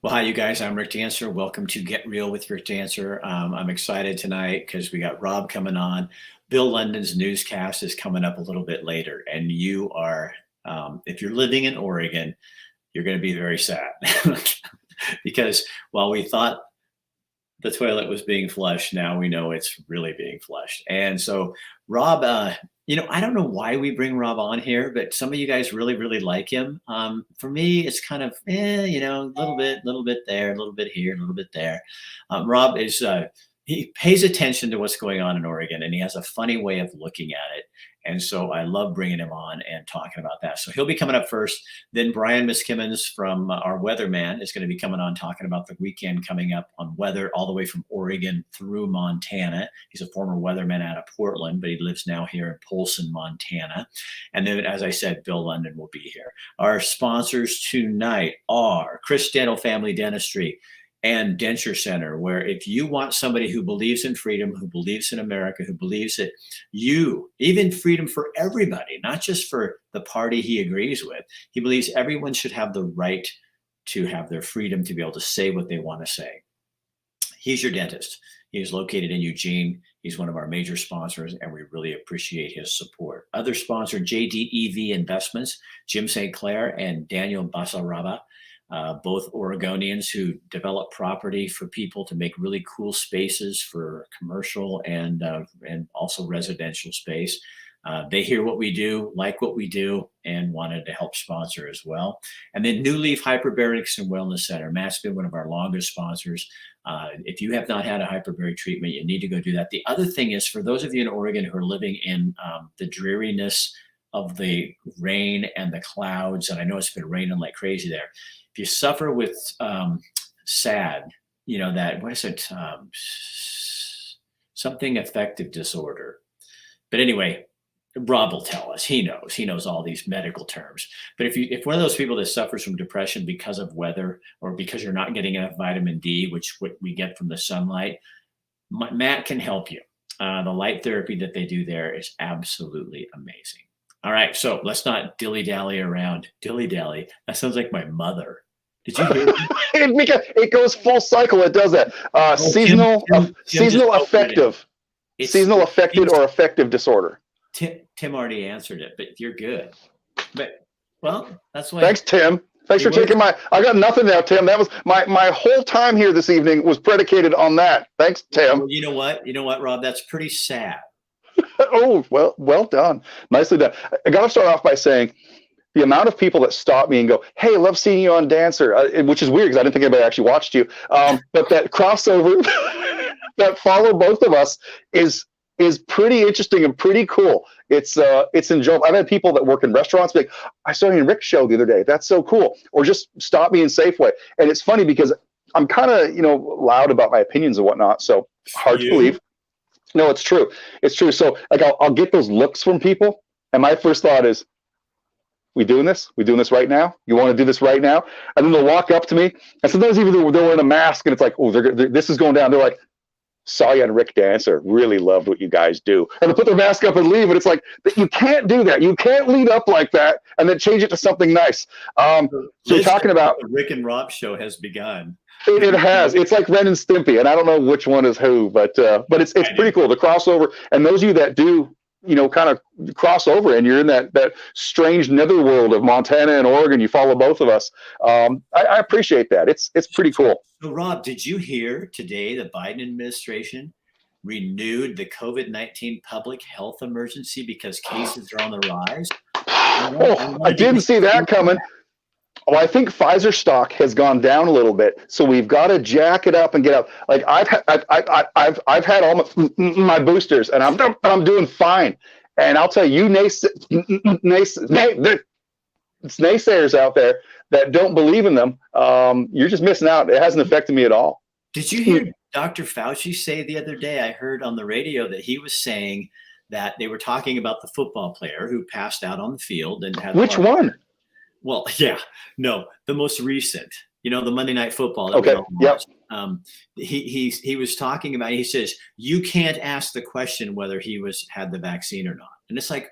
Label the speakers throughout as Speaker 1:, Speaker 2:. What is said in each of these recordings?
Speaker 1: Well, hi, you guys. I'm Rick Dancer. Welcome to Get Real with Rick Dancer. I'm excited tonight because we got Rob coming on. Bill Lundun's newscast is coming up a little bit later, and you are, if you're living in Oregon, you're going to be very sad because while we thought the toilet was being flushed, now we know it's really being flushed. And so, Rob, I don't know why we bring Rob on here, but some of you guys really, really like him. For me, it's kind of, a little bit there, a little bit here, a little bit there. Rob he pays attention to what's going on in Oregon, and he has a funny way of looking at it. And so I love bringing him on and talking about that. So he'll be coming up first. Then Brian Miskimins from our weatherman is going to be coming on talking about the weekend coming up on weather all the way from Oregon through Montana. He's a former weatherman out of Portland, but he lives now here in Polson, Montana. And then, as I said, Bill Lundun will be here. Our sponsors tonight are Chris Dental Family Dentistry and Denture Center, where if you want somebody who believes in freedom, who believes in America, who believes that even freedom for everybody, not just for the party he agrees with, he believes everyone should have the right to have their freedom to be able to say what they want to say. He's your dentist. He is located in Eugene. He's one of our major sponsors, and we really appreciate his support. Other sponsor, JDEV Investments, Jim St. Clair and Daniel Basaraba. Both Oregonians who develop property for people to make really cool spaces for commercial and also residential space. They hear what we do, like what we do, and wanted to help sponsor as well. And then New Leaf Hyperbarics and Wellness Center. Matt's been one of our longest sponsors. If you have not had a hyperbaric treatment, you need to go do that. The other thing is, for those of you in Oregon who are living in the dreariness of the rain and the clouds, and I know it's been raining like crazy there. If you suffer with SAD, what is it? Something affective disorder. But anyway, Rob will tell us. He knows all these medical terms. But if one of those people that suffers from depression because of weather or because you're not getting enough vitamin D, which what we get from the sunlight, Matt can help you. The light therapy that they do there is absolutely amazing. All right, so let's not dilly-dally around. Dilly-dally. That sounds like my mother. Did you hear that?
Speaker 2: It goes full cycle. It does that. Seasonal affective. Seasonal affected or affective disorder.
Speaker 1: Tim already answered it, but you're good. But, well, that's why.
Speaker 2: Thanks, Tim. Thanks for taking I got nothing now, Tim. That was my whole time here this evening was predicated on that. Thanks, Tim.
Speaker 1: Well, you know what, Rob? That's pretty sad.
Speaker 2: Oh, well done. Nicely done. I got to start off by saying the amount of people that stop me and go, "Hey, I love seeing you on Dancer," which is weird because I didn't think anybody actually watched you. But that crossover that follow both of us is pretty interesting and pretty cool. It's enjoyable. I've had people that work in restaurants be like, "I saw you in Rick's show the other day. That's so cool." Or just stop me in Safeway. And it's funny because I'm kind of loud about my opinions and whatnot. So hard to believe. No, it's true. It's true. So like I'll get those looks from people, and my first thought is, "We doing this? We doing this right now? You want to do this right now?" And then they'll walk up to me, and sometimes even they're wearing a mask, and it's like, "Oh, this is going down." They're like, "Saw you on Rick Dancer. Really loved what you guys do." And they put their mask up and leave, and it's like, you can't do that. You can't lead up like that and then change it to something nice. So you're talking about
Speaker 1: the Rick and Rob show has begun.
Speaker 2: It has. It's like Ren and Stimpy, and I don't know which one is who, but it's pretty cool. The crossover, and those of you that do, kind of cross over, and you're in that strange netherworld of Montana and Oregon, you follow both of us. I appreciate that. It's pretty cool.
Speaker 1: So, Rob, did you hear today the Biden administration renewed the COVID-19 public health emergency because cases are on the rise?
Speaker 2: I didn't see that coming. Well, I think Pfizer stock has gone down a little bit, so we've got to jack it up and get up. Like I've had all my boosters, and I'm doing fine. And I'll tell you, naysayers out there that don't believe in them, you're just missing out. It hasn't affected me at all.
Speaker 1: Did you hear Dr. Fauci say the other day? I heard on the radio that he was saying that they were talking about the football player who passed out on the field and had.
Speaker 2: Which one?
Speaker 1: Well, yeah, no, the most recent, the Monday Night Football. That
Speaker 2: okay. Yep.
Speaker 1: He was talking about. He says you can't ask the question whether he had the vaccine or not, and it's like,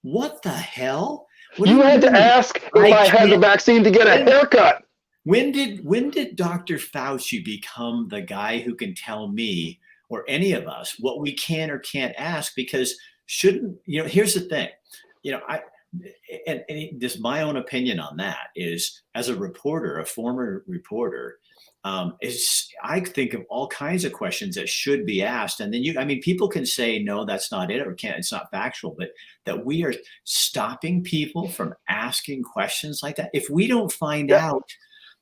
Speaker 1: what the hell?
Speaker 2: You had to ask if I had the vaccine to get a haircut.
Speaker 1: when did Dr. Fauci become the guy who can tell me or any of us what we can or can't ask? Because shouldn't, here's the thing, I and this my own opinion on that is, as a reporter, a former reporter, is I think of all kinds of questions that should be asked, and then people can say no, that's not it, or can't, it's not factual, but that we are stopping people from asking questions like that. If we don't find out,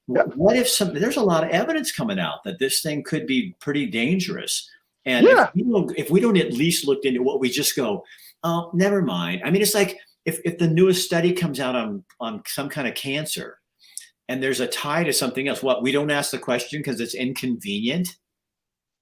Speaker 1: what if there's a lot of evidence coming out that this thing could be pretty dangerous, and if we don't at least look into what, we just go, oh, never mind. It's like if the newest study comes out on some kind of cancer, and there's a tie to something else, what, we don't ask the question because it's inconvenient?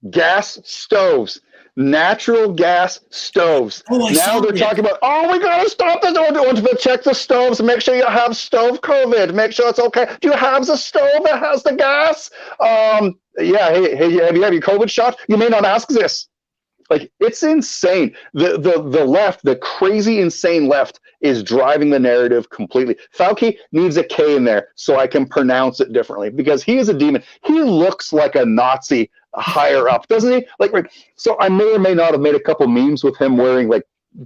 Speaker 2: Gas stoves, natural gas stoves. Now they're talking about, oh, we gotta stop this. To check the stoves and make sure you have stove COVID. Make sure it's okay. Do you have the stove that has the gas? Yeah. Hey, have you had your COVID shot? You may not ask this. Like, it's insane. The left, the crazy, insane left, is driving the narrative completely. Fauci needs a K in there so I can pronounce it differently, because he is a demon. He looks like a Nazi higher up, doesn't he? So I may or may not have made a couple memes with him wearing like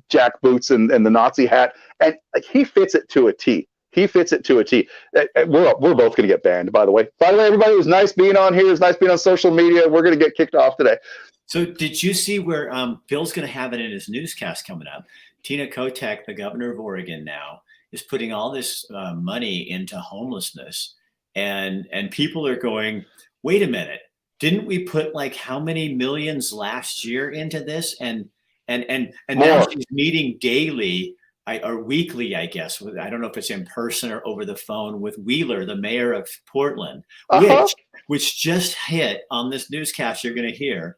Speaker 2: jack boots and the Nazi hat, and like, he fits it to a T. He fits it to a T. We're both going to get banned, by the way. By the way, everybody, it was nice being on here. It was nice being on social media. We're going to get kicked off today.
Speaker 1: So did you see where Bill's going to have it in his newscast coming up? Tina Kotek, the governor of Oregon now, is putting all this money into homelessness, and people are going, wait a minute, didn't we put like how many millions last year into this? And now she's meeting daily or weekly, I guess. I don't know if it's in person or over the phone, with Wheeler, the mayor of Portland, which just hit on this newscast you're going to hear.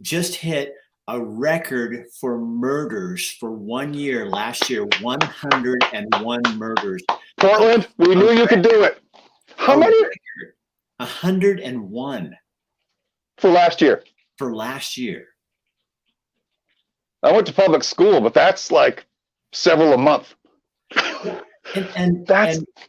Speaker 1: Just hit a record for murders for 1 year last year, 101 murders.
Speaker 2: Portland, we knew you could do it. How many?
Speaker 1: 101.
Speaker 2: For last year.
Speaker 1: For last year.
Speaker 2: I went to public school, but that's like several a month.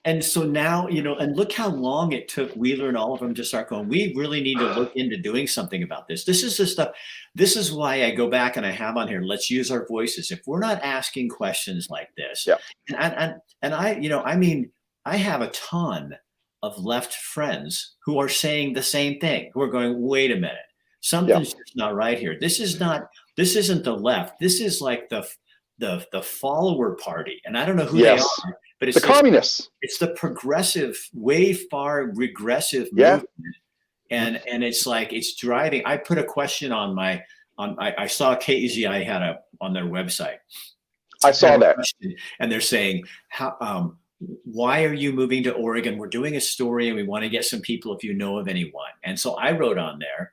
Speaker 1: And so now, and look how long it took Wheeler and all of them to start going, we really need to look into doing something about this. This is the stuff. This is why I go back and I have on here, let's use our voices. If we're not asking questions like this, and I have a ton of left friends who are saying the same thing, who are going, wait a minute, something's just not right here. This isn't the left. This is like the follower party. And I don't know who they are. But it's
Speaker 2: the communists.
Speaker 1: It's the progressive, way far regressive movement, and it's like it's driving. I put a question on I saw KEZI had on their website.
Speaker 2: I saw that,
Speaker 1: and they're saying, how why are you moving to Oregon? We're doing a story and we want to get some people if you know of anyone. And so I wrote on there,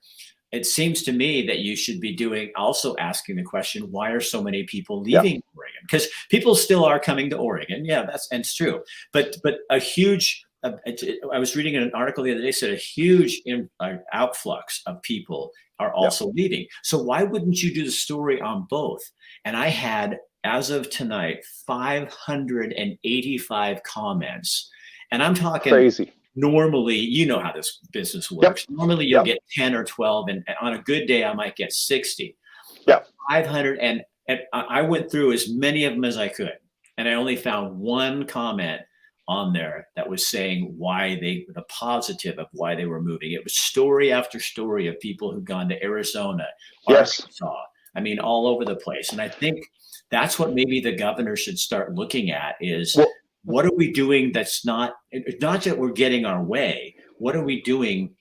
Speaker 1: it seems to me that you should be also asking the question, why are so many people leaving Oregon? Because people still are coming to Oregon. Yeah, it's true. But a huge, I was reading an article the other day, said a huge outflux of people are also leaving. So why wouldn't you do the story on both? And I had, as of tonight, 585 comments. And I'm talking crazy. Normally, you know how this business works. Normally you'll get 10 or 12, and on a good day, I might get 60. 500, and I went through as many of them as I could. And I only found one comment on there that was saying the positive of why they were moving. It was story after story of people who've gone to Arizona, Arkansas, all over the place. And I think that's what maybe the governor should start looking at is, what are we doing that's not that we're getting our way? What are we doing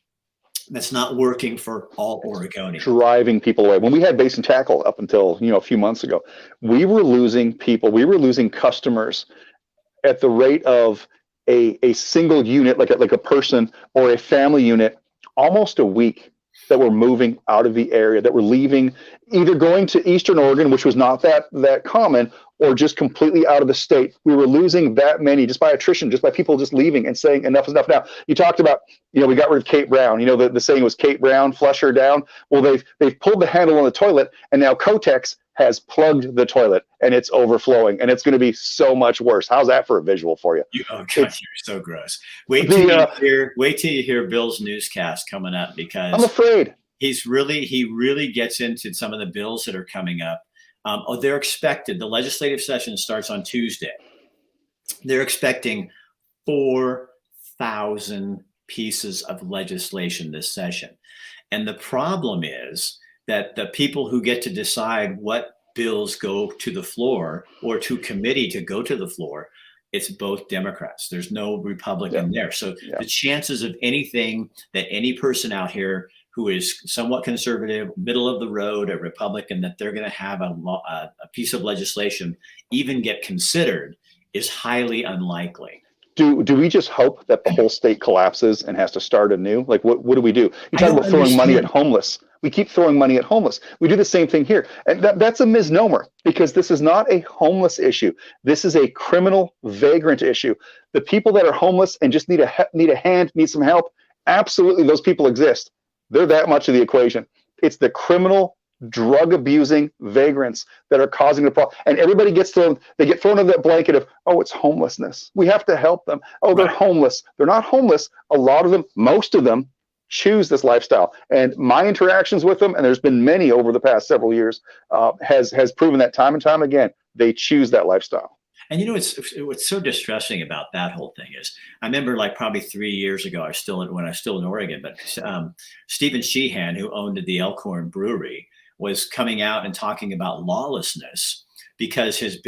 Speaker 1: that's not working for all Oregonians? Driving
Speaker 2: people away. When we had base and tackle up until a few months ago, we were losing people. We were losing customers at the rate of a single unit, like a person or a family unit, almost a week, that were moving out of the area, that were leaving, either going to Eastern Oregon, which was not that common, or just completely out of the state. We were losing that many just by attrition, just by people just leaving and saying enough is enough. Now, you talked about, we got rid of Kate Brown. The saying was Kate Brown, flush her down. Well, they've pulled the handle on the toilet, and now Kotek's has plugged the toilet and it's overflowing, and it's going to be so much worse. How's that for a visual for you?
Speaker 1: Oh God,
Speaker 2: It's
Speaker 1: you're so gross. Wait till
Speaker 2: the.
Speaker 1: you hear Bill's newscast coming up,
Speaker 2: I'm
Speaker 1: because
Speaker 2: afraid.
Speaker 1: he really gets into some of the bills that are coming up. They're expected. The legislative session starts on Tuesday. They're expecting 4,000 pieces of legislation this session. And the problem is that the people who get to decide what bills go to the floor or to committee to go to the floor, it's both Democrats. There's no Republican there. So the chances of anything that any person out here who is somewhat conservative, middle of the road, a Republican, that they're going to have a piece of legislation even get considered is highly unlikely.
Speaker 2: Do we just hope that the whole state collapses and has to start anew? Like, what do we do? You talk about throwing money at homeless. We keep throwing money at homeless. We do the same thing here. And that's a misnomer, because this is not a homeless issue. This is a criminal vagrant issue. The people that are homeless and just need a hand, need some help, absolutely, those people exist. They're that much of the equation. It's the criminal, drug abusing vagrants that are causing the problem. And everybody gets thrown into that blanket of, oh, it's homelessness. We have to help them. Oh, they're homeless. They're not homeless. A lot of them, most of them, choose this lifestyle. And my interactions with them, and there's been many over the past several years, has proven that time and time again, they choose that lifestyle.
Speaker 1: And what's so distressing about that whole thing is, I remember like probably 3 years ago, when I was still in Oregon, but Stephen Sheehan, who owned the Elkhorn Brewery, was coming out and talking about lawlessness because his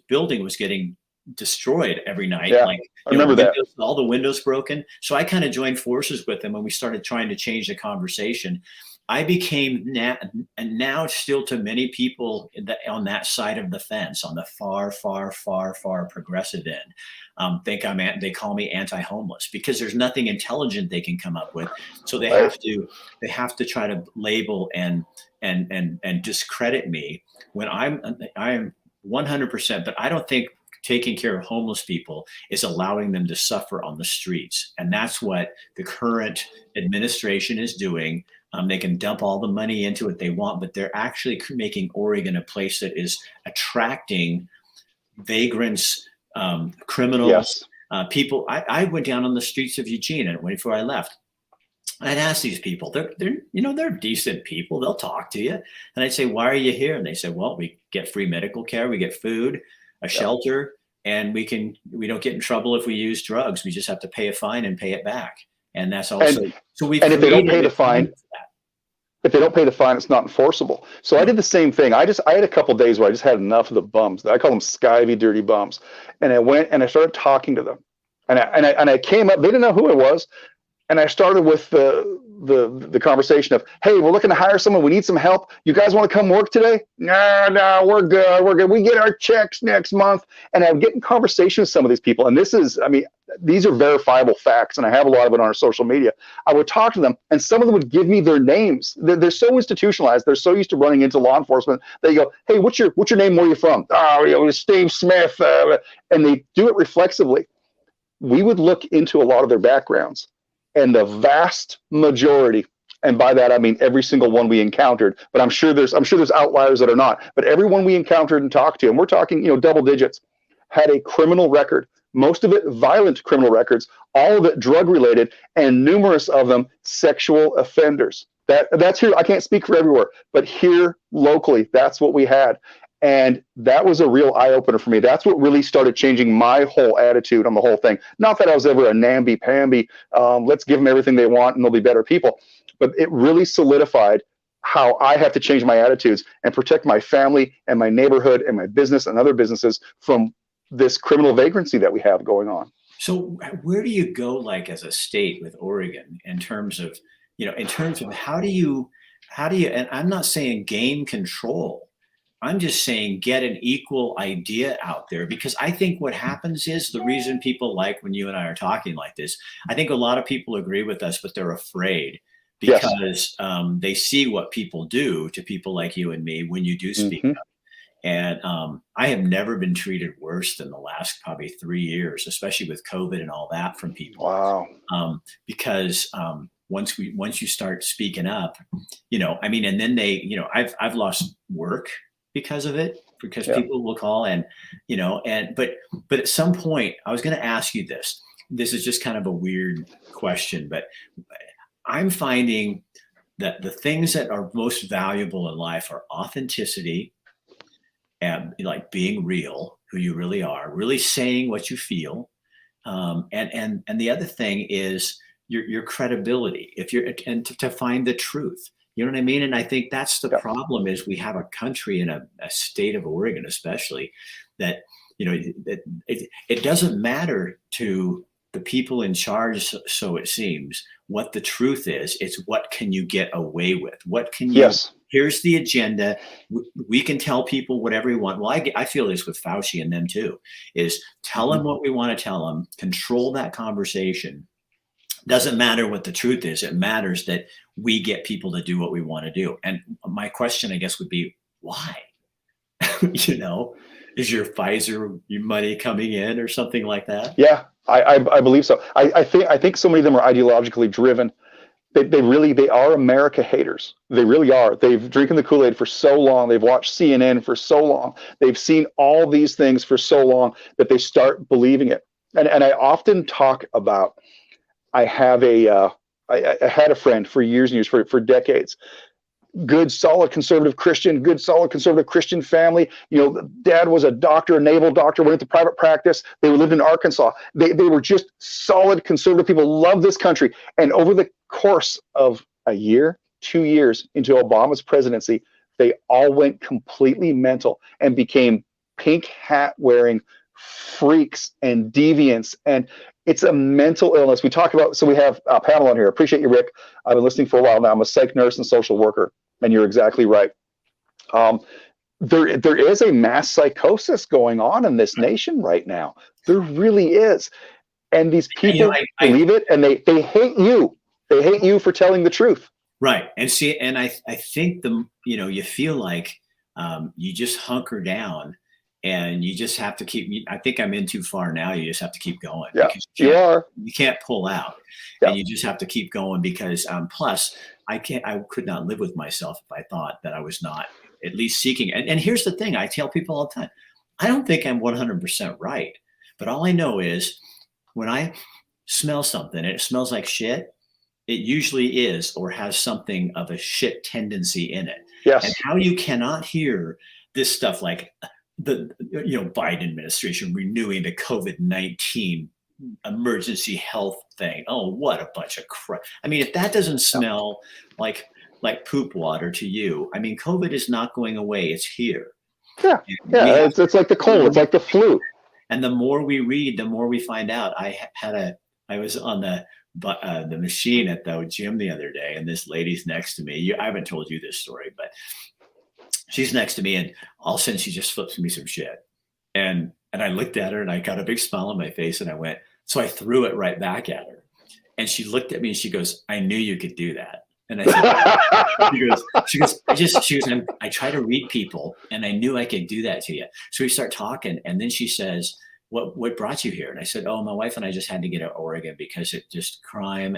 Speaker 1: building was getting destroyed every night.
Speaker 2: Yeah,
Speaker 1: like
Speaker 2: I remember that.
Speaker 1: All the windows broken. So I kind of joined forces with him when we started trying to change the conversation. I became now still to many people on that side of the fence, on the far, far, far, far progressive end, they call me anti-homeless because there's nothing intelligent they can come up with. So they have to try to label and discredit me when I'm 100%. But I don't think taking care of homeless people is allowing them to suffer on the streets, and that's what the current administration is doing. They can dump all the money into it they want, but they're actually making Oregon a place that is attracting vagrants, criminals, people. I went down on the streets of Eugene, and before I left, I'd ask these people, they're decent people. They'll talk to you. And I'd say, why are you here? And they said, well, we get free medical care. We get food, a shelter, and we don't get in trouble if we use drugs. We just have to pay a fine and pay it back. And that's also,
Speaker 2: and if they don't pay the fine, it's not enforceable. So I did the same thing. I had a couple of days where I just had enough of the bums. I call them skivy, dirty bums. And I went and I started talking to them. And I came up, they didn't know who I was. And I started with the conversation of, hey, we're looking to hire someone. We need some help. You guys want to come work today? No, we're good. We're good. We get our checks next month. And I'm getting conversation with some of these people. And these are verifiable facts. And I have a lot of it on our social media. I would talk to them, and some of them would give me their names. They're so institutionalized. They're so used to running into law enforcement. They go, hey, what's your name? Where are you from? Oh, Steve Smith. And they do it reflexively. We would look into a lot of their backgrounds. And the vast majority, and by that I mean every single one we encountered, but I'm sure there's outliers that are not, but everyone we encountered and talked to, and we're talking, double digits, had a criminal record. Most of it violent criminal records, all of it drug related, and numerous of them sexual offenders. That's here. I can't speak for everywhere, but here locally, that's what we had. And that was a real eye-opener for me. That's what really started changing my whole attitude on the whole thing. Not that I was ever a namby-pamby, let's give them everything they want and they'll be better people. But it really solidified how I have to change my attitudes and protect my family and my neighborhood and my business and other businesses from this criminal vagrancy that we have going on.
Speaker 1: So where do you go, like, as a state with Oregon in terms of how do you, and I'm not saying gain control, I'm just saying get an equal idea out there, because I think what happens is the reason people like when you and I are talking like this, I think a lot of people agree with us, but they're afraid because they see what people do to people like you and me when you do speak up. And I have never been treated worse than the last probably 3 years, especially with COVID and all that from people.
Speaker 2: Wow.
Speaker 1: Because once you start speaking up, and then I've lost work because of it, because
Speaker 2: Yeah.
Speaker 1: people will call and, but at some point I was going to ask you this. This is just kind of a weird question, but I'm finding that the things that are most valuable in life are authenticity and like being real, who you really are, really saying what you feel. And the other thing is your credibility. If you're and to find the truth, you know what I mean. And I think that's the
Speaker 2: Yeah.
Speaker 1: problem is we have a country in a state of Oregon, especially that it doesn't matter to the people in charge, so it seems, what the truth is. It's what can you get away with? What can you?
Speaker 2: Yes.
Speaker 1: Here's the agenda. We can tell people whatever we want. Well, I feel this with Fauci and them too, is tell them what we want to tell them, control that conversation. Doesn't matter what the truth is. It matters that we get people to do what we want to do. And my question, I guess, would be why? Is your Pfizer money coming in or something like that?
Speaker 2: Yeah, I believe so. I think so many of them are ideologically driven. They are America haters. They really are. They've drinking the Kool-Aid for so long. They've watched CNN for so long. They've seen all these things for so long that they start believing it. And I often talk about, I had a friend for years and years, for decades. Good, solid conservative Christian family. Dad was a doctor, a naval doctor, went into private practice. They lived in Arkansas. They were just solid conservative people, loved this country. And over the course of a year, 2 years into Obama's presidency, they all went completely mental and became pink hat wearing freaks and deviants. And it's a mental illness. We talk about, so we have Pamela on here. Appreciate you, Rick. I've been listening for a while now. I'm a psych nurse and social worker. And you're exactly right. There is a mass psychosis going on in this nation right now. There really is. And these people believe it, and they hate you. They hate you for telling the truth.
Speaker 1: Right. And see, and I think you feel like you just hunker down and you just have to keep, I think I'm in too far now. You just have to keep going.
Speaker 2: Yeah,
Speaker 1: you can't pull out, and you just have to keep going because plus I could not live with myself if I thought that I was not at least seeking. And here's the thing. I tell people all the time, I don't think I'm 100% right, but all I know is when I smell something and it smells like shit, it usually is or has something of a shit tendency in it.
Speaker 2: Yes.
Speaker 1: And how you cannot hear this stuff like the Biden administration renewing the COVID-19 emergency health thing. Oh, what a bunch of crap. I mean, if that doesn't smell like poop water to you, I mean, COVID is not going away. It's here.
Speaker 2: Yeah. Yeah. It's like the cold. It's like the flu.
Speaker 1: And the more we read, the more we find out. I was on the machine at the gym the other day, and this lady's next to me. I haven't told you this story, but she's next to me, and all of a sudden she just flips me some shit. And I looked at her and I got a big smile on my face and I went, so I threw it right back at her. And she looked at me and she goes, I knew you could do that. And I said, she goes, I try to read people and I knew I could do that to you. So we start talking. And then she says, what brought you here? And I said, oh, my wife and I just had to get to Oregon because it just crime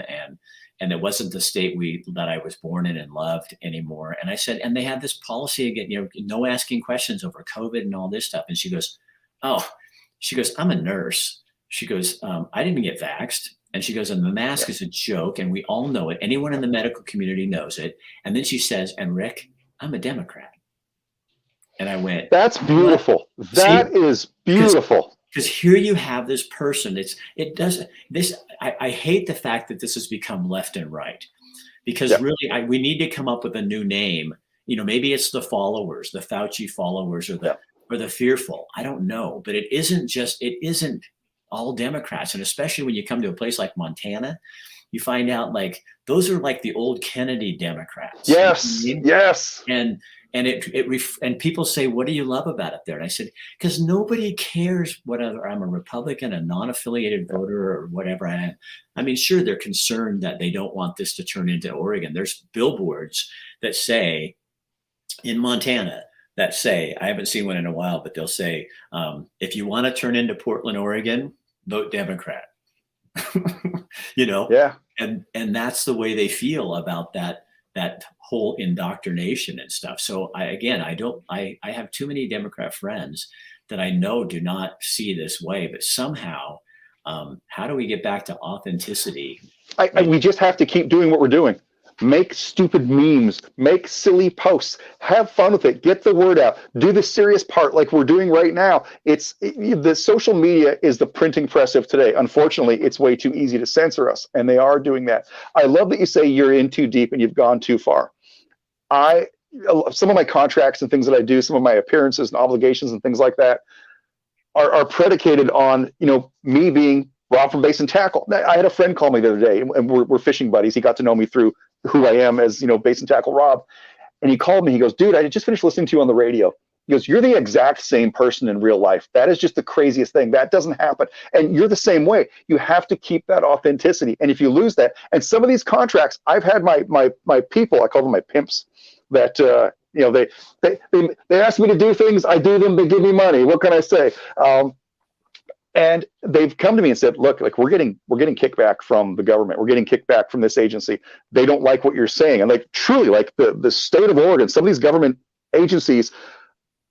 Speaker 1: and it wasn't the state that I was born in and loved anymore. And I said, and they have this policy again, no asking questions over COVID and all this stuff. And she goes, I'm a nurse. She goes, I didn't get vaxxed. And she goes, and the mask is a joke. And we all know it. Anyone in the medical community knows it. And then she says, and Rick, I'm a Democrat. And I went,
Speaker 2: that's beautiful. What? That is beautiful.
Speaker 1: Because here you have this person. I hate the fact that this has become left and right, because really we need to come up with a new name. Maybe it's the followers, the Fauci followers, or the fearful. I don't know, but it isn't all Democrats. And especially when you come to a place like Montana, you find out like those are like the old Kennedy Democrats.
Speaker 2: Yes.
Speaker 1: You know what I mean?
Speaker 2: Yes.
Speaker 1: And people say, what do you love about it there? And I said, because nobody cares whether I'm a Republican, a non-affiliated voter, or whatever I am. I mean, sure, they're concerned that they don't want this to turn into Oregon. There's billboards that say in Montana that say, I haven't seen one in a while, but they'll say, if you want to turn into Portland, Oregon, vote Democrat.
Speaker 2: Yeah.
Speaker 1: And that's the way they feel about that whole indoctrination and stuff. So I have too many Democrat friends that I know do not see this way, but somehow, how do we get back to authenticity?
Speaker 2: We just have to keep doing what we're doing. Make stupid memes, make silly posts, have fun with it, get the word out, do the serious part like we're doing right now. The social media is the printing press of today. Unfortunately, it's way too easy to censor us, and they are doing that. I love that you say you're in too deep and you've gone too far. Some of my contracts and things that I do, some of my appearances and obligations and things like that are predicated on, me being Rob from Base and Tackle. I had a friend call me the other day, and we're fishing buddies. He got to know me through who I am as, Base and Tackle Rob. And he called me. He goes, dude, I just finished listening to you on the radio. He goes, you're the exact same person in real life. That is just the craziest thing. That doesn't happen. And you're the same way. You have to keep that authenticity. And if you lose that, and some of these contracts, I've had my people, I call them my pimps, that they ask me to do things, I do them, they give me money. What can I say? And they've come to me and said, look, like we're getting kickback from the government. We're getting kickback from this agency. They don't like what you're saying. And like truly, like the state of Oregon, some of these government agencies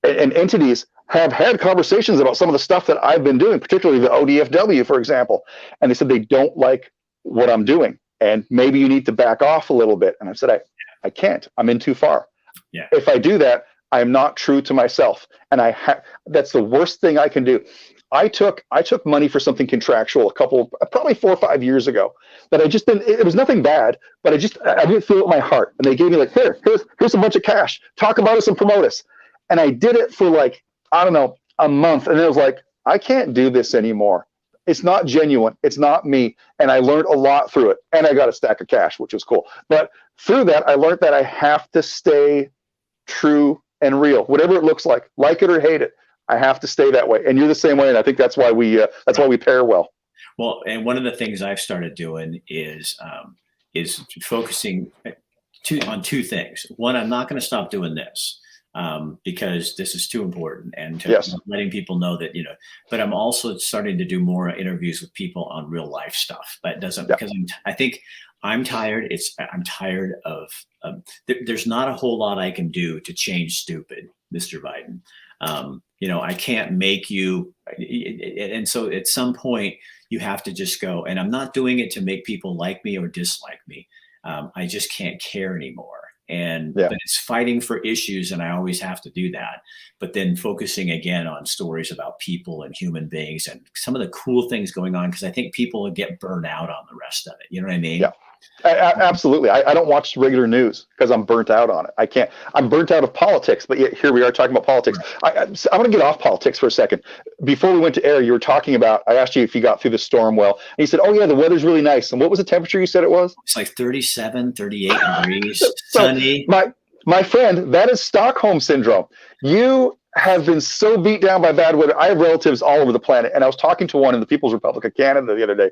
Speaker 2: and entities have had conversations about some of the stuff that I've been doing, particularly the ODFW, for example. And they said they don't like what I'm doing. And maybe you need to back off a little bit. And I said, I can't. I'm in too far.
Speaker 1: Yeah.
Speaker 2: If I do that, I'm not true to myself. And that's the worst thing I can do. I took money for something contractual probably 4 or 5 years ago that I just didn't, it was nothing bad, but I didn't feel it in my heart. And they gave me like, here's a bunch of cash, talk about us and promote us. And I did it for like, I don't know, a month. And it was like, I can't do this anymore. It's not genuine. It's not me. And I learned a lot through it. And I got a stack of cash, which was cool. But through that, I learned that I have to stay true and real, whatever it looks like it or hate it. I have to stay that way, and you're the same way, and I think that's why we pair well.
Speaker 1: Well, and one of the things I've started doing is focusing on two things. One, I'm not going to stop doing this because this is too important, and letting people know that But I'm also starting to do more interviews with people on real life stuff. That doesn't because I think I'm tired. I'm tired of. There's not a whole lot I can do to change stupid, Mr. Biden. I can't make you. And so at some point you have to just go, and I'm not doing it to make people like me or dislike me. I just can't care anymore. But it's fighting for issues, and I always have to do that. But then focusing again on stories about people and human beings and some of the cool things going on, because I think people will get burned out on the rest of it. You know what I mean?
Speaker 2: Yeah. Absolutely. I don't watch regular news because I'm burnt out on it. I can't. I'm burnt out of politics, but yet here we are talking about politics. I'm going to get off politics for a second. Before we went to air, you were talking about, I asked you if you got through the storm well, and you said, oh yeah, the weather's really nice. And what was the temperature you said it was?
Speaker 1: It's like 37, 38 degrees, sunny.
Speaker 2: My friend, that is Stockholm syndrome. You have been so beat down by bad weather. I have relatives all over the planet, and I was talking to one in the People's Republic of Canada the other day.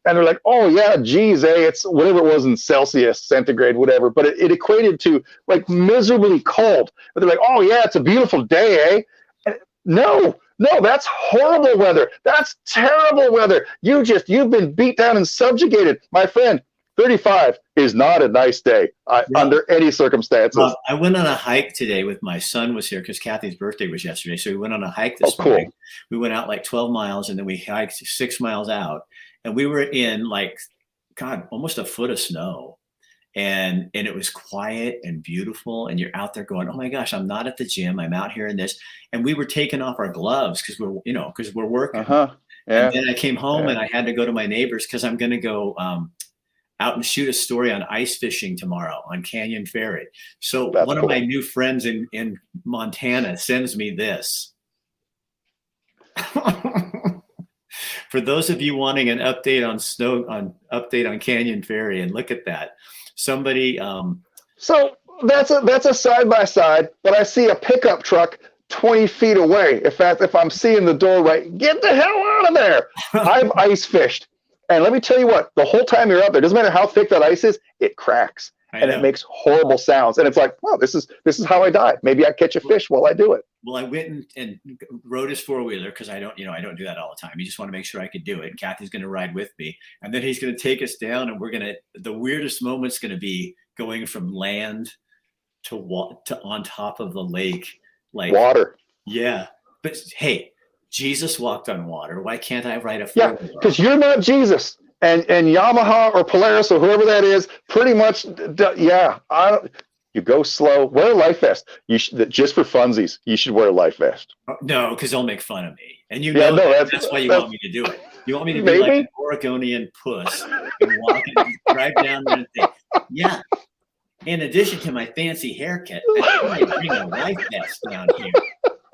Speaker 2: And they're like, oh, yeah, geez, it's whatever it was in Celsius, centigrade, whatever. But it equated to like miserably cold. But they're like, oh, yeah, it's a beautiful day, eh? And no, that's horrible weather. That's terrible weather. You've been beat down and subjugated. My friend, 35 is not a nice day under any circumstances.
Speaker 1: I went on a hike today with my son was here because Kathy's birthday was yesterday. So we went on a hike this morning.
Speaker 2: Cool.
Speaker 1: We went out like 12 miles and then we hiked 6 miles out. And we were in almost a foot of snow, and it was quiet and beautiful. And you're out there going, oh my gosh, I'm not at the gym. I'm out here in this. And we were taking off our gloves because we're working.
Speaker 2: Yeah.
Speaker 1: And then I came home and I had to go to my neighbors because I'm going to go out and shoot a story on ice fishing tomorrow on Canyon Ferry. So one of my new friends in Montana sends me this. For those of you wanting an update on Canyon Ferry, and look at that, somebody.
Speaker 2: So that's a side by side, but I see a pickup truck 20 feet away. If I'm seeing the door right, get the hell out of there. I've ice fished, and let me tell you what, the whole time you're out there, doesn't matter how thick that ice is, it cracks.
Speaker 1: I
Speaker 2: and it
Speaker 1: know.
Speaker 2: makes horrible sounds. And it's like, well, this is how I die. Maybe I catch a fish while I do it.
Speaker 1: Well, I went and rode his four-wheeler because I don't do that all the time. You just want to make sure I could do it. Kathy's going to ride with me, and then he's going to take us down, and the weirdest moment's going to be going from land to on top of the lake, like
Speaker 2: water.
Speaker 1: Yeah, but hey, Jesus walked on water. Why can't I ride a
Speaker 2: Yeah,
Speaker 1: four-wheeler?
Speaker 2: because you're not Jesus. And Yamaha or Polaris or whoever that is, pretty much, yeah. You go slow. Wear a life vest. You should, just for funsies. You should wear a life vest.
Speaker 1: No, because they'll make fun of me, and that's why you want me to do it. You want me to be like an Oregonian puss and walk and drive down there and say, "Yeah." In addition to my fancy haircut, I bring a life vest down here,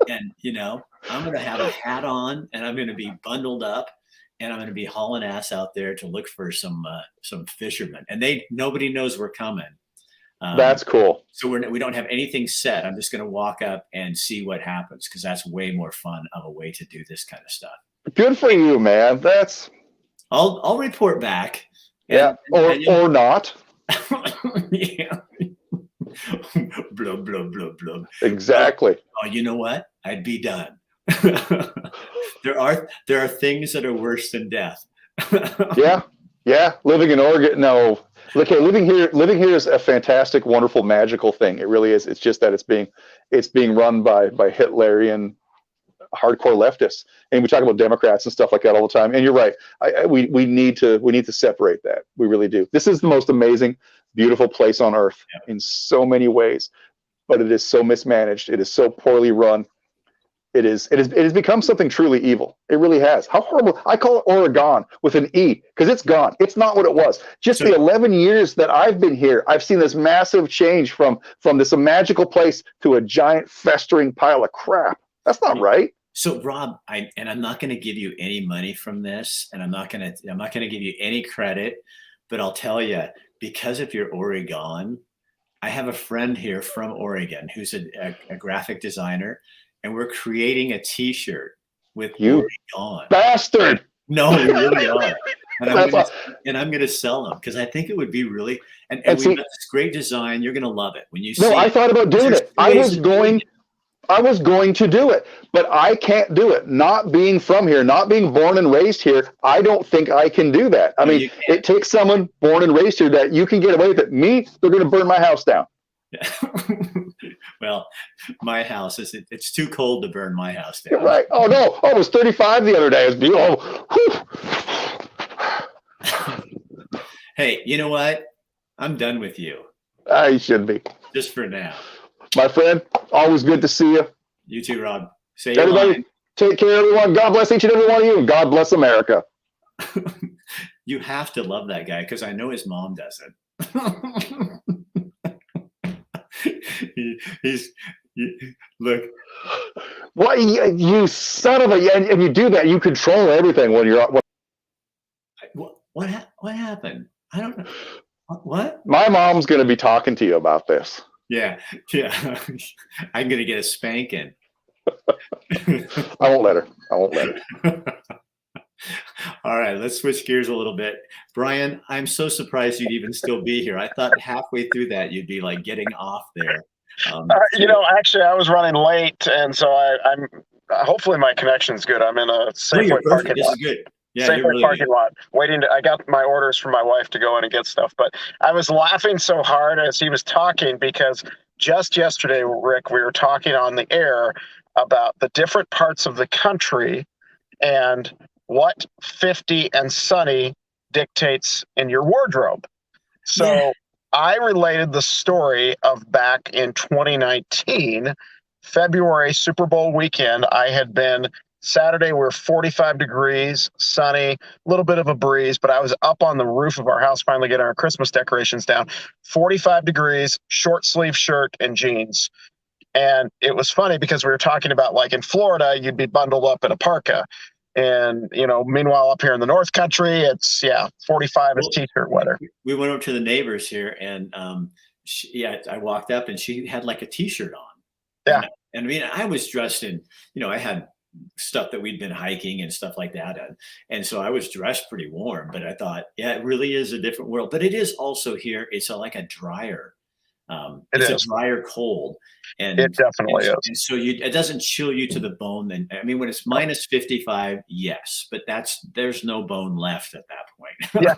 Speaker 1: and I'm going to have a hat on, and I'm going to be bundled up. And I'm going to be hauling ass out there to look for some fishermen, and nobody knows we're coming.
Speaker 2: That's cool. So
Speaker 1: we don't have anything set. I'm just going to walk up and see what happens because that's way more fun of a way to do this kind of stuff.
Speaker 2: Good for you, man.
Speaker 1: I'll report back.
Speaker 2: Yeah, or not.
Speaker 1: Yeah. Blub blub blub blub.
Speaker 2: Exactly.
Speaker 1: Oh, you know what? I'd be done. There are things that are worse than death.
Speaker 2: Yeah. Living in Oregon, no. Look, hey, living here is a fantastic, wonderful, magical thing. It really is. It's just that it's being run by Hitlerian hardcore leftists, and we talk about Democrats and stuff like that all the time. And you're right. We need to separate that. We really do. This is the most amazing, beautiful place on earth in so many ways, but it is so mismanaged. It is so poorly run. It has become something truly evil. It really has. How horrible. I call it Oregon with an E because it's gone. It's not what it was. Just the 11 years that I've been here, I've seen this massive change from this magical place to a giant festering pile of crap. That's not right.
Speaker 1: So Rob, I'm not going to give you any money from this, and I'm not going to give you any credit, but I'll tell you, because of your Oregon, I have a friend here from Oregon who's a graphic designer. And we're creating a T-shirt with Oregon.
Speaker 2: Bastard!
Speaker 1: No, we really are. And I'm going to sell them because I think it would be really. And we've got this great design. You're going to love it when you see.
Speaker 2: No, I thought about doing it. I was going to do it, but I can't do it. Not being from here, not being born and raised here, I don't think I can do that. I mean, it takes someone born and raised here that you can get away with it. Me, they're going to burn my house down.
Speaker 1: Yeah. Well, my house it's too cold to burn my house down.
Speaker 2: Right. Oh no. Oh, it was 35 the other day. It was beautiful.
Speaker 1: Hey, you know what? I'm done with you.
Speaker 2: I should be.
Speaker 1: Just for now.
Speaker 2: My friend, always good to see you.
Speaker 1: You too, Rob. Say
Speaker 2: everybody, take care, everyone. God bless each and every one of you, and God bless America.
Speaker 1: You have to love that guy because I know his mom doesn't. Look.
Speaker 2: What you son of a, and you do that, you control everything when you're.
Speaker 1: What happened? I don't know. What?
Speaker 2: My mom's going to be talking to you about this.
Speaker 1: Yeah. I'm going to get a spanking.
Speaker 2: I won't let her.
Speaker 1: All right, let's switch gears a little bit. Brian, I'm so surprised you'd even still be here. I thought halfway through that you'd be like getting off there.
Speaker 3: Actually, I was running late, and so I'm. Hopefully, my connection's good. I'm in a Safeway parking lot.
Speaker 1: This is good. Yeah,
Speaker 3: Safeway really parking lot, waiting I got my orders from my wife to go in and get stuff. But I was laughing so hard as he was talking because just yesterday, Rick, we were talking on the air about the different parts of the country and what 50 and sunny dictates in your wardrobe. So I related the story of back in 2019, February Super Bowl weekend. I had been Saturday, we were 45 degrees, sunny, a little bit of a breeze, but I was up on the roof of our house finally getting our Christmas decorations down. 45 degrees, short sleeve shirt and jeans. And it was funny because we were talking about, like, in Florida, you'd be bundled up in a parka. And, meanwhile, up here in the North Country, it's, 45 is t-shirt weather.
Speaker 1: We went over to the neighbors here, and I walked up, and she had like a t-shirt on.
Speaker 3: Yeah.
Speaker 1: And I mean, I was dressed in, I had stuff that we'd been hiking and stuff like that. And so I was dressed pretty warm, but I thought, yeah, it really is a different world. But it is also here, it's like a drier,
Speaker 3: It
Speaker 1: it's a
Speaker 3: is.
Speaker 1: drier cold.
Speaker 3: It
Speaker 1: And,
Speaker 3: definitely is.
Speaker 1: and so it doesn't chill you to the bone. And I mean, when it's minus 55, yes, but there's no bone left at that point.
Speaker 3: Yeah.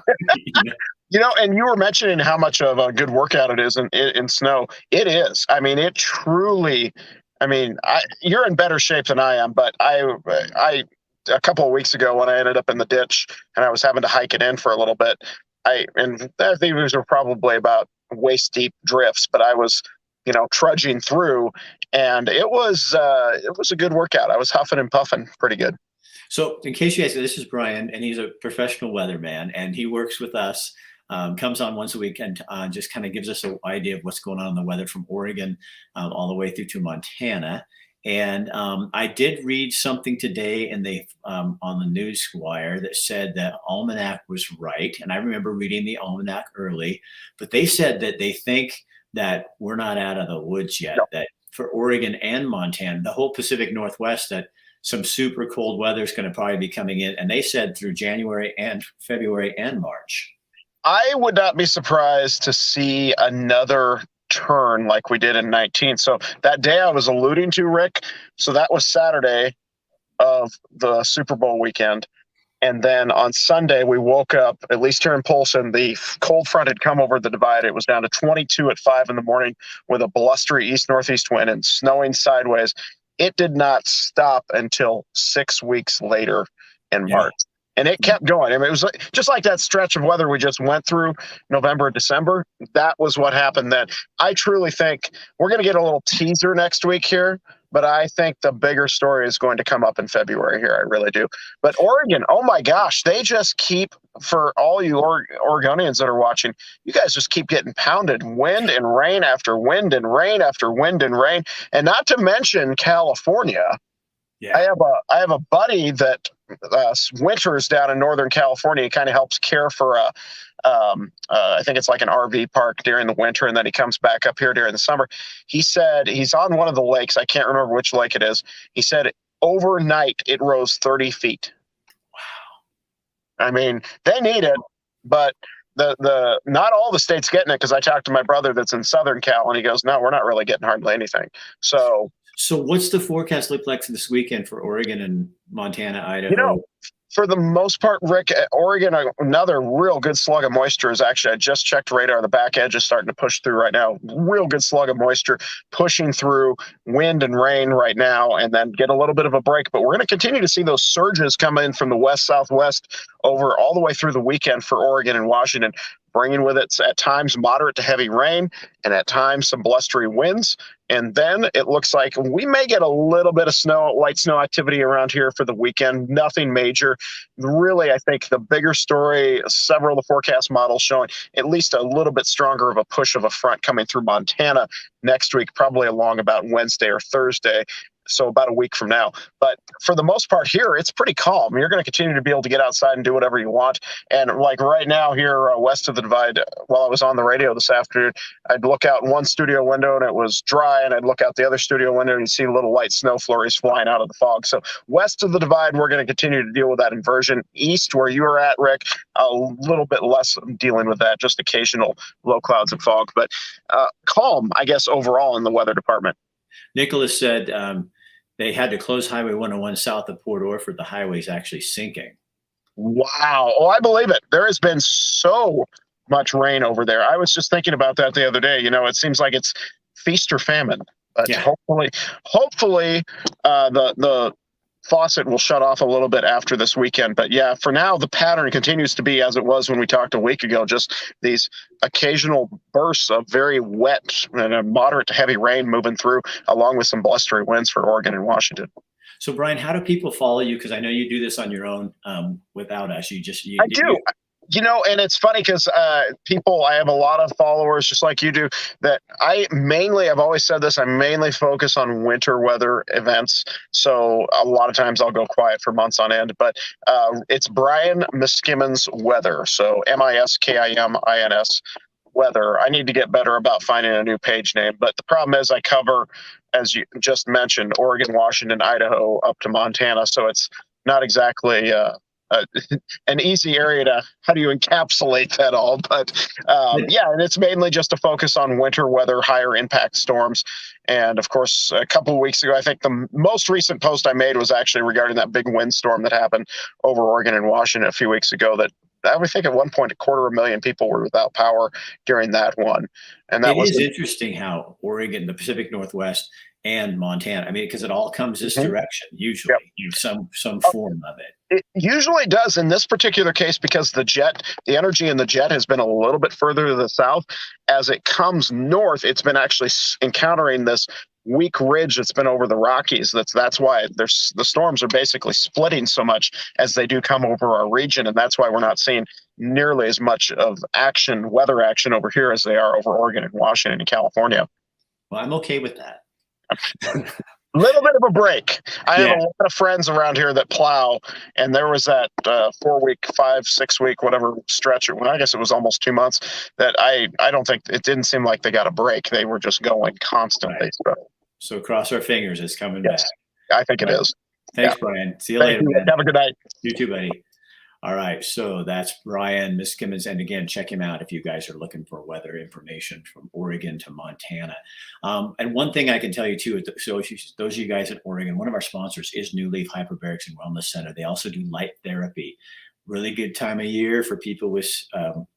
Speaker 1: You know?
Speaker 3: And you were mentioning how much of a good workout it is in snow. It is. I mean, it truly. I mean, you're in better shape than I am, but I a couple of weeks ago when I ended up in the ditch and I was having to hike it in for a little bit. I think these were probably about waist deep drifts, but I was, trudging through, and it was a good workout. I was huffing and puffing pretty good.
Speaker 1: So, in case you guys, this is Brian, and he's a professional weatherman, and he works with us. Comes on once a week and just kind of gives us an idea of what's going on in the weather from Oregon all the way through to Montana. And I did read something today on the news wire that said that Almanac was right. And I remember reading the Almanac early, but they said that they think that we're not out of the woods yet,
Speaker 3: No.
Speaker 1: that for Oregon and Montana, the whole Pacific Northwest, that some super cold weather is going to probably be coming in. And they said through January and February and March.
Speaker 3: I would not be surprised to see another turn like we did in 19. So that day I was alluding to, Rick, so that was Saturday of the Super Bowl weekend. And then on Sunday, we woke up, at least here in Polson, the cold front had come over the divide. It was down to 22 at 5 in the morning with a blustery east-northeast wind and snowing sideways. It did not stop until 6 weeks later in March. And it kept going. I mean, it was just like that stretch of weather we just went through, November, December. That was what happened then. I truly think we're going to get a little teaser next week here, but I think the bigger story is going to come up in February here. I really do. But Oregon, oh my gosh, they just keep, for all you Oregonians that are watching, you guys just keep getting pounded. Wind and rain after wind and rain after wind and rain. And not to mention California.
Speaker 1: Yeah.
Speaker 3: I have a buddy that winters down in Northern California. He kind of helps care for I think it's like an RV park during the winter, and then he comes back up here during the summer. He said he's on one of the lakes. I can't remember which lake it is. He said overnight it rose 30 feet. Wow. I mean, they need it, but the not all the states getting it, because I talked to my brother that's in Southern Cal, and he goes, no, we're not really getting hardly anything.
Speaker 1: So what's the forecast look like this weekend for Oregon and Montana, Idaho?
Speaker 3: For the most part, Rick, Oregon, another real good slug of moisture is actually, I just checked radar. The back edge is starting to push through right now. Real good slug of moisture pushing through, wind and rain right now, and then get a little bit of a break. But we're going to continue to see those surges come in from the west-southwest over all the way through the weekend for Oregon and Washington, bringing with it at times moderate to heavy rain and at times some blustery winds. And then it looks like we may get a little bit of light snow activity around here for the weekend. Nothing major. Really, I think the bigger story, several of the forecast models showing at least a little bit stronger of a push of a front coming through Montana next week, probably along about Wednesday or Thursday. So about a week from now. But for the most part here, it's pretty calm. You're going to continue to be able to get outside and do whatever you want. And like right now here west of the divide, while I was on the radio this afternoon, I'd look out one studio window and it was dry, and I'd look out the other studio window and you'd see little light snow flurries flying out of the fog. So west of the divide, we're going to continue to deal with that inversion. East, where you are at, Rick, a little bit less dealing with that, just occasional low clouds and fog. But calm, I guess, overall in the weather department.
Speaker 1: Nicholas said they had to close Highway 101 south of Port Orford. The highway's actually sinking.
Speaker 3: Wow. Oh, I believe it. There has been so much rain over there. I was just thinking about that the other day. It seems like it's feast or famine. But hopefully the faucet will shut off a little bit after this weekend. But yeah, for now, the pattern continues to be as it was when we talked a week ago, just these occasional bursts of very wet and a moderate to heavy rain moving through, along with some blustery winds for Oregon and Washington.
Speaker 1: So Brian, how do people follow you? Because I know you do this on your own without us.
Speaker 3: I do. And it's funny because I have a lot of followers just like you do that I've always said this, I mainly focus on winter weather events. So a lot of times I'll go quiet for months on end, but it's Brian Miskimins Weather. So Miskimins weather. I need to get better about finding a new page name. But the problem is I cover, as you just mentioned, Oregon, Washington, Idaho, up to Montana. So it's not exactly an easy area to, how do you encapsulate that all? But yeah, and it's mainly just to focus on winter weather, higher impact storms. And of course, a couple of weeks ago, I think the most recent post I made was actually regarding that big windstorm that happened over Oregon and Washington a few weeks ago. That I would think at one point 250,000 people were without power during that one. And that was
Speaker 1: interesting how Oregon, the Pacific Northwest, and Montana. I mean, because it all comes this direction usually, some form of it.
Speaker 3: It usually does in this particular case, because the energy in the jet has been a little bit further to the south. As it comes north, it's been actually encountering this weak ridge that's been over the Rockies. That's why the storms are basically splitting so much as they do come over our region, and that's why we're not seeing nearly as much of weather action over here as they are over Oregon and Washington and California.
Speaker 1: Well, I'm okay with that.
Speaker 3: Little bit of a break. I have a lot of friends around here that plow, and there was that 4-week, 5-6 week, whatever stretch. I guess it was almost 2 months that I don't think it didn't seem like they got a break. They were just going constantly.
Speaker 1: Right. So cross our fingers, it's coming back.
Speaker 3: I think it is.
Speaker 1: Thanks, Brian. See you later. Man.
Speaker 3: Have a good night.
Speaker 1: You too, buddy. All right, so that's Brian Miskimins, and again, check him out if you guys are looking for weather information from Oregon to Montana. And one thing I can tell you too, so if those of you guys in Oregon, one of our sponsors is New Leaf Hyperbarics and Wellness Center. They also do light therapy. Really good time of year for people with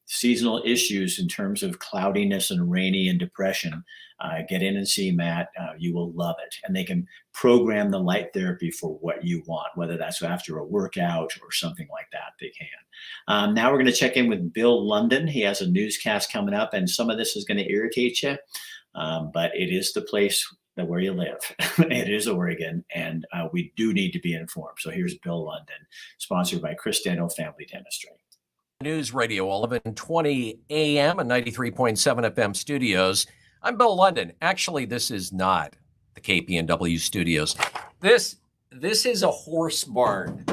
Speaker 1: seasonal issues in terms of cloudiness and rainy and depression. Get in and see Matt. You will love it. And they can program the light therapy for what you want, whether that's after a workout or something like that, they can. Now we're going to check in with Bill Lundun. He has a newscast coming up, and some of this is going to irritate you, but it is the place where you live. It is Oregon, and we do need to be informed. So here's Bill Lundun, sponsored by Chris Daniel Family Dentistry.
Speaker 4: News Radio 1120 AM and 93.7 FM studios. I'm Bill Lundun. Actually, this is not the KPNW studios. This is a horse barn.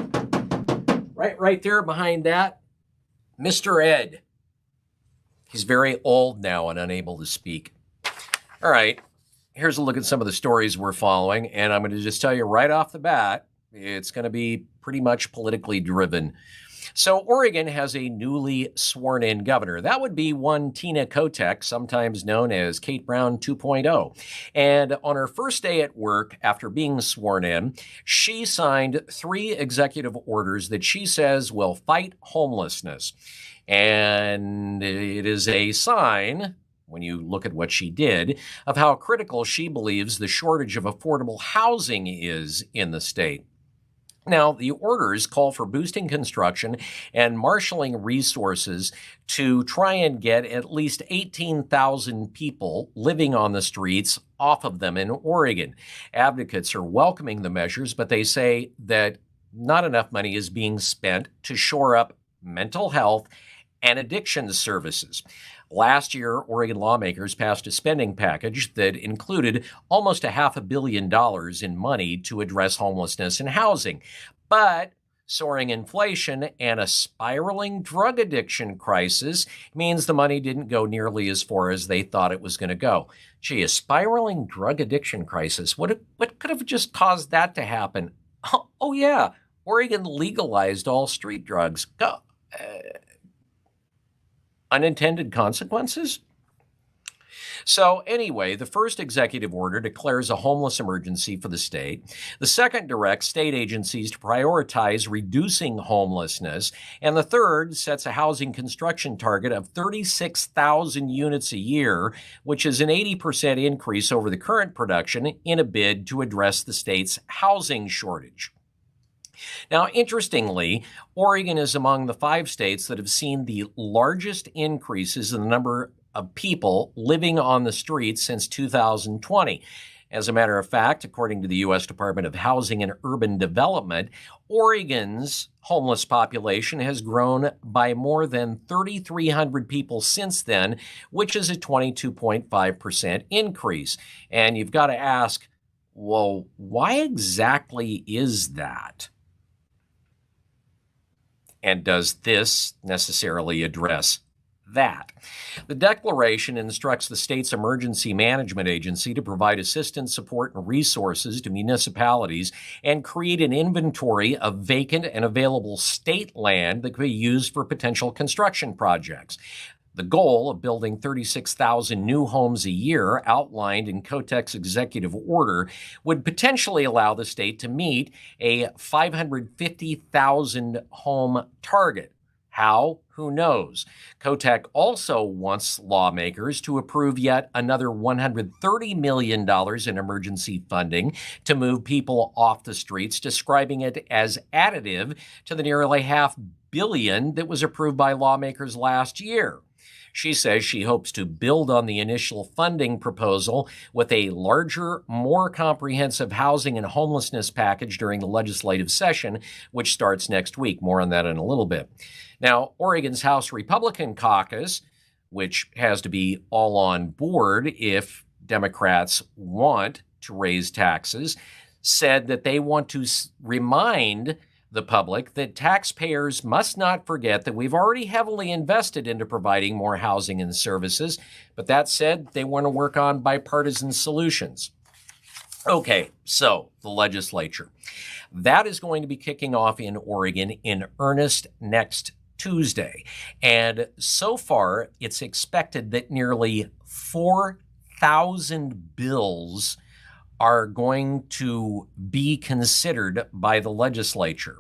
Speaker 4: Right there behind that, Mr. Ed. He's very old now and unable to speak. All right. Here's a look at some of the stories we're following, and I'm going to just tell you right off the bat, it's going to be pretty much politically driven. So Oregon has a newly sworn-in governor. That would be one Tina Kotek, sometimes known as Kate Brown 2.0. And on her first day at work, after being sworn in, she signed 3 executive orders that she says will fight homelessness. And it is a sign, when you look at what she did, of how critical she believes the shortage of affordable housing is in the state. Now, the orders call for boosting construction and marshaling resources to try and get at least 18,000 people living on the streets off of them in Oregon. Advocates are welcoming the measures, but they say that not enough money is being spent to shore up mental health and addiction services. Last year, Oregon lawmakers passed a spending package that included almost $500 million in money to address homelessness and housing. But soaring inflation and a spiraling drug addiction crisis means the money didn't go nearly as far as they thought it was going to go. Gee, a spiraling drug addiction crisis. What could have just caused that to happen? Oh yeah, Oregon legalized all street drugs. Unintended consequences? So anyway, the first executive order declares a homeless emergency for the state. The second directs state agencies to prioritize reducing homelessness. And the third sets a housing construction target of 36,000 units a year, which is an 80% increase over the current production in a bid to address the state's housing shortage. Now, interestingly, Oregon is among the 5 states that have seen the largest increases in the number of people living on the streets since 2020. As a matter of fact, according to the U.S. Department of Housing and Urban Development, Oregon's homeless population has grown by more than 3,300 people since then, which is a 22.5% increase. And you've got to ask, well, why exactly is that? And does this necessarily address that. The declaration instructs the state's emergency management agency to provide assistance, support, and resources to municipalities and create an inventory of vacant and available state land that could be used for potential construction projects. The goal of building 36,000 new homes a year, outlined in Kotek's executive order, would potentially allow the state to meet a 550,000 home target. How? Who knows? Kotek also wants lawmakers to approve yet another $130 million in emergency funding to move people off the streets, describing it as additive to the nearly $500 million that was approved by lawmakers last year. She says she hopes to build on the initial funding proposal with a larger, more comprehensive housing and homelessness package during the legislative session, which starts next week. More on that in a little bit. Now, Oregon's House Republican caucus, which has to be all on board if Democrats want to raise taxes, said that they want to remind the public that taxpayers must not forget that we've already heavily invested into providing more housing and services. But that said, they want to work on bipartisan solutions. Okay, so the legislature. That is going to be kicking off in Oregon in earnest next Tuesday. And so far, it's expected that nearly 4,000 bills are going to be considered by the legislature.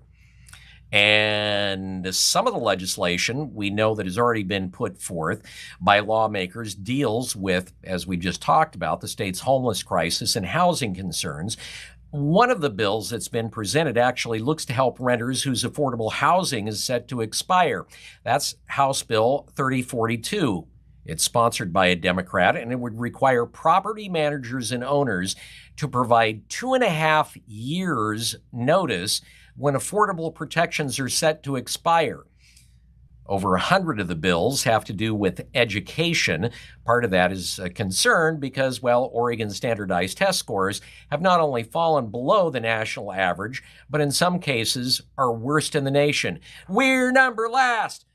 Speaker 4: And some of the legislation we know that has already been put forth by lawmakers deals with, as we just talked about, the state's homeless crisis and housing concerns. One of the bills that's been presented actually looks to help renters whose affordable housing is set to expire. That's House Bill 3042. It's sponsored by a Democrat, and it would require property managers and owners to provide 2.5 years notice when affordable protections are set to expire. Over 100 of the bills have to do with education. Part of that is a concern because, well, Oregon's standardized test scores have not only fallen below the national average, but in some cases are worst in the nation. We're number last.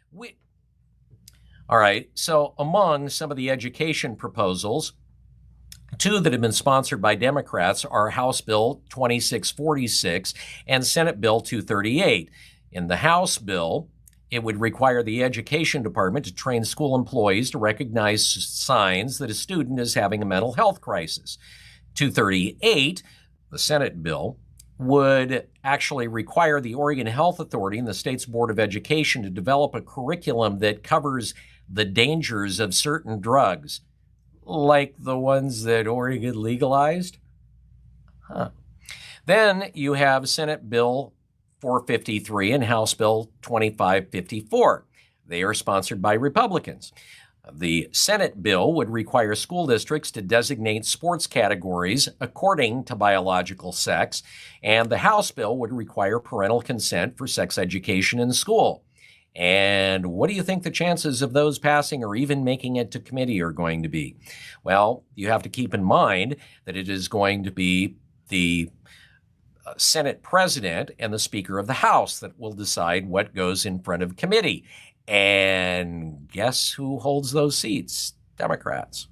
Speaker 4: All right, so among some of the education proposals, two that have been sponsored by Democrats are House Bill 2646 and Senate Bill 238. In the House bill, it would require the Education Department to train school employees to recognize signs that a student is having a mental health crisis. 238, the Senate bill, would actually require the Oregon Health Authority and the state's Board of Education to develop a curriculum that covers the dangers of certain drugs, like the ones that Oregon legalized. Then you have Senate Bill 453 and House Bill 2554. They are sponsored by Republicans. The Senate bill would require school districts to designate sports categories according to biological sex, and the House bill would require parental consent for sex education in school. And what do you think the chances of those passing or even making it to committee are going to be? Well, you have to keep in mind that it is going to be the Senate president and the Speaker of the House that will decide what goes in front of committee. And guess who holds those seats? Democrats.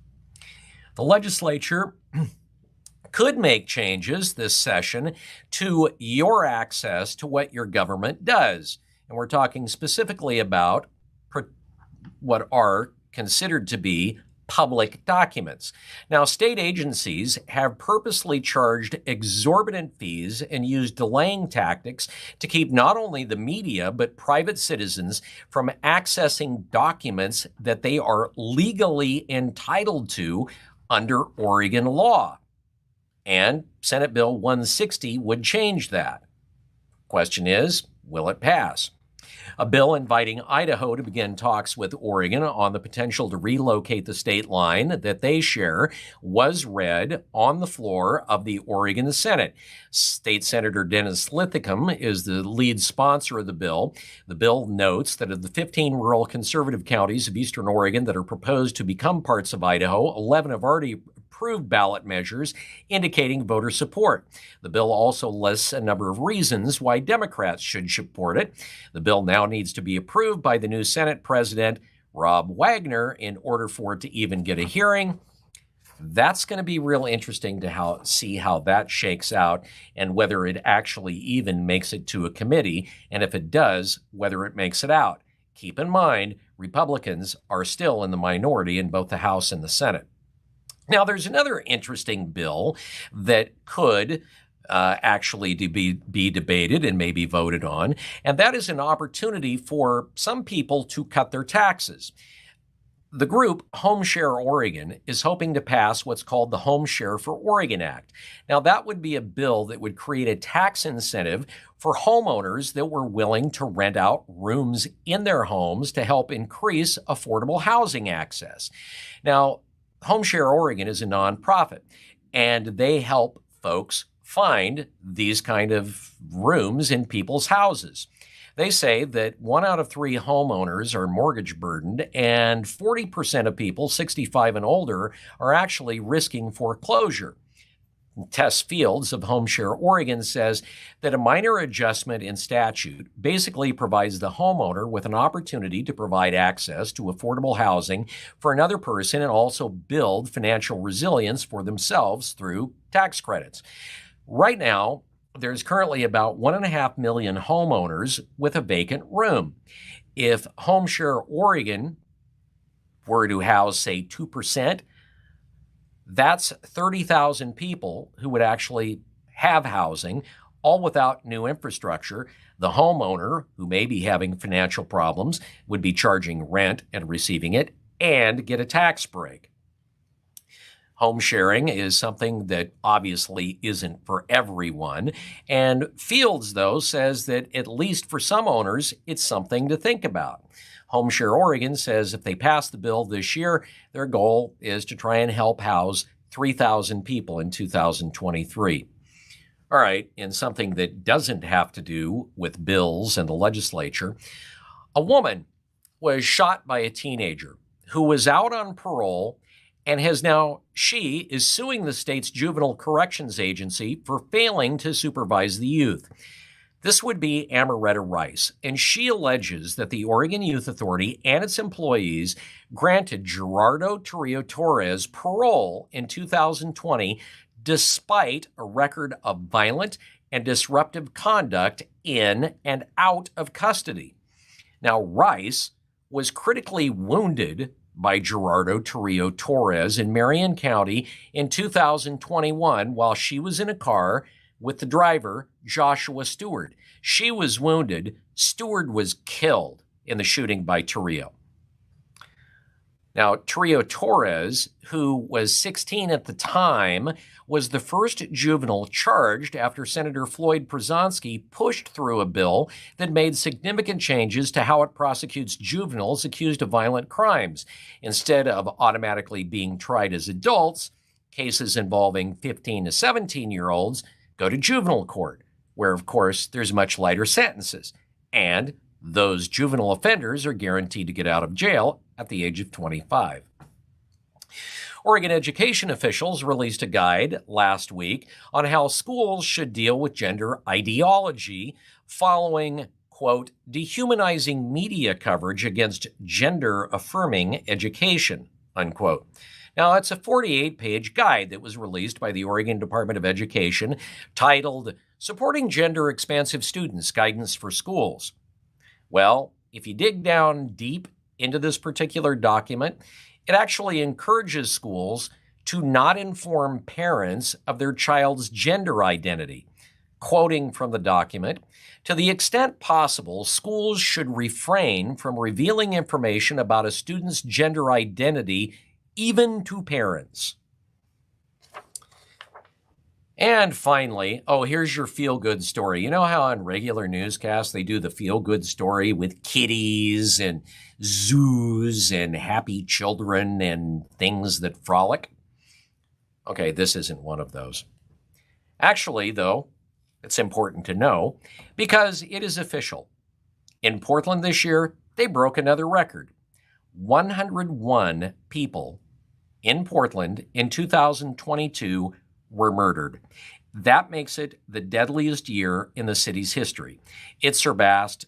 Speaker 4: The legislature could make changes this session to your access to what your government does. And we're talking specifically about what are considered to be public documents. Now, state agencies have purposely charged exorbitant fees and used delaying tactics to keep not only the media, but private citizens from accessing documents that they are legally entitled to under Oregon law. And Senate Bill 160 would change that. Question is, will it pass? A bill inviting Idaho to begin talks with Oregon on the potential to relocate the state line that they share was read on the floor of the Oregon Senate. State Senator Dennis Linthicum is the lead sponsor of the bill. The bill notes that of the 15 rural conservative counties of eastern Oregon that are proposed to become parts of Idaho, 11 have already approved ballot measures indicating voter support. The bill also lists a number of reasons why Democrats should support it. The bill now needs to be approved by the new Senate president, Rob Wagner in order for it to even get a hearing. That's going to be real interesting to see how that shakes out and whether it actually even makes it to a committee. And if it does, whether it makes it out. Keep in mind, Republicans are still in the minority in both the House and the Senate. Now, there's another interesting bill that could actually be debated and maybe voted on, and that is an opportunity for some people to cut their taxes. The group HomeShare Oregon is hoping to pass what's called the HomeShare for Oregon Act. Now, that would be a bill that would create a tax incentive for homeowners that were willing to rent out rooms in their homes to help increase affordable housing access. Now, HomeShare Oregon is a nonprofit, and they help folks find these kind of rooms in people's houses. They say that 1 out of 3 homeowners are mortgage burdened, and 40% of people 65 and older are actually risking foreclosure. Tess Fields of HomeShare Oregon says that a minor adjustment in statute basically provides the homeowner with an opportunity to provide access to affordable housing for another person and also build financial resilience for themselves through tax credits. Right now, there's currently about 1.5 million homeowners with a vacant room. If HomeShare Oregon were to house, say, 2%, that's 30,000 people who would actually have housing, all without new infrastructure. The homeowner, who may be having financial problems, would be charging rent and receiving it and get a tax break. Home sharing is something that obviously isn't for everyone. And Fields, though, says that at least for some owners, it's something to think about. HomeShare Oregon says if they pass the bill this year, their goal is to try and help house 3,000 people in 2023. All right, in something that doesn't have to do with bills and the legislature, a woman was shot by a teenager who was out on parole and she is suing the state's juvenile corrections agency for failing to supervise the youth. This would be Amaretta Rice, and she alleges that the Oregon Youth Authority and its employees granted Gerardo Torrio Torres parole in 2020 despite a record of violent and disruptive conduct in and out of custody. Now, Rice was critically wounded by Gerardo Torrio Torres in Marion County in 2021 while she was in a car with the driver, Joshua Stewart. She was wounded. Stewart was killed in the shooting by Torrio. Now, Torrio Torres, who was 16 at the time, was the first juvenile charged after Senator Floyd Przonski pushed through a bill that made significant changes to how it prosecutes juveniles accused of violent crimes. Instead of automatically being tried as adults, cases involving 15 to 17-year-olds go to juvenile court, where, of course, there's much lighter sentences. And those juvenile offenders are guaranteed to get out of jail at the age of 25. Oregon education officials released a guide last week on how schools should deal with gender ideology following, quote, dehumanizing media coverage against gender-affirming education, unquote. Now, it's a 48-page guide that was released by the Oregon Department of Education titled Supporting Gender-Expansive Students, Guidance for Schools. Well, if you dig down deep into this particular document, it actually encourages schools to not inform parents of their child's gender identity. Quoting from the document, to the extent possible, schools should refrain from revealing information about a student's gender identity, even to parents. And finally, here's your feel-good story. You know how on regular newscasts they do the feel-good story with kitties and zoos and happy children and things that frolic? Okay, this isn't one of those. Actually, though, it's important to know because it is official. In Portland this year, they broke another record. 101 people in Portland in 2022 were murdered. That makes it the deadliest year in the city's history. It surpassed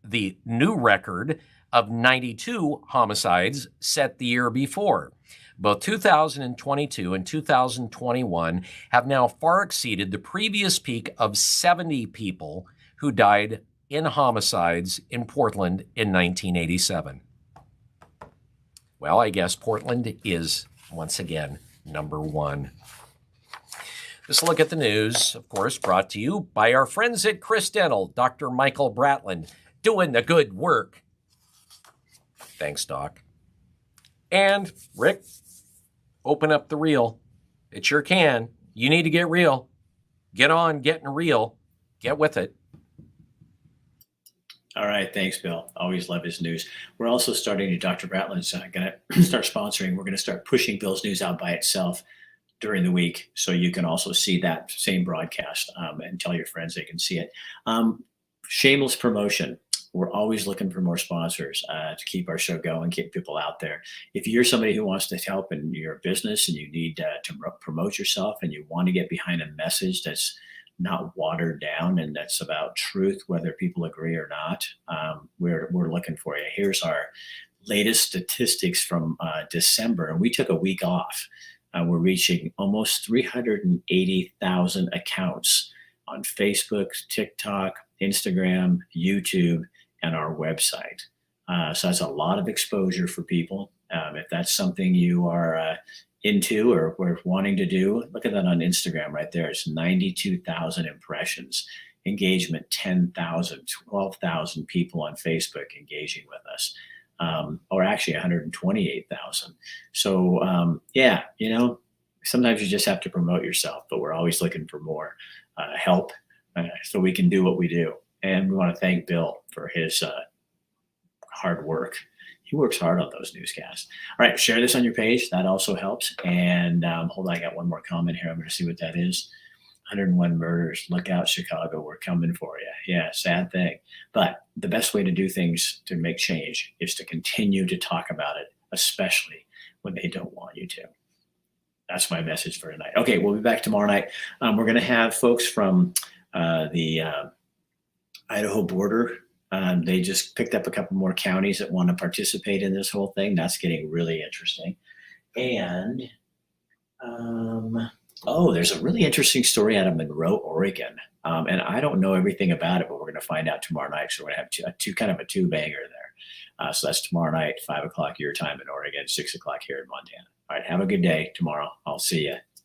Speaker 4: the new record of 92 homicides set the year before. Both 2022 and 2021 have now far exceeded the previous peak of 70 people who died in homicides in Portland in 1987. Well, I guess Portland is, once again, number one. This look at the news, of course, brought to you by our friends at Chris Dental, Dr. Michael Bratland, doing the good work. Thanks, Doc. And, Rick, open up the reel. It sure can. You need to get real. Get on getting real. Get with it.
Speaker 1: All right. Thanks, Bill. Always love his news. We're also starting to, Dr. Bratland's going to start sponsoring. We're going to start pushing Bill's news out by itself during the week. So you can also see that same broadcast and tell your friends they can see it. Shameless promotion. We're always looking for more sponsors to keep our show going, keep people out there. If you're somebody who wants to help in your business and you need to promote yourself and you want to get behind a message that's not watered down and that's about truth, whether people agree or not, we're looking for you. Here's our latest statistics from December, and we took a week off. We're reaching almost 380,000 accounts on Facebook, TikTok, Instagram, YouTube, and our website. So that's a lot of exposure for people. If that's something you are into or we're wanting to do, look at that on Instagram right there. It's 92,000 impressions, engagement, 10,000, 12,000 people on Facebook engaging with us, or actually 128,000. So yeah, sometimes you just have to promote yourself, but we're always looking for more help so we can do what we do. And we want to thank Bill for his hard work. He works hard on those newscasts. All right, share this on your page. That also helps. And hold on, I got one more comment here. I'm going to see what that is. 101 murders. Look out, Chicago. We're coming for you. Yeah, sad thing. But the best way to do things to make change is to continue to talk about it, especially when they don't want you to. That's my message for tonight. Okay, we'll be back tomorrow night. We're going to have folks from the Idaho border. They just picked up a couple more counties that want to participate in this whole thing. That's getting really interesting. And, there's a really interesting story out of Monroe, Oregon. And I don't know everything about it, but we're going to find out tomorrow night. So we're going to have two kind of a two-banger there. So that's tomorrow night, 5 o'clock your time in Oregon, 6 o'clock here in Montana. All right, have a good day tomorrow. I'll see you.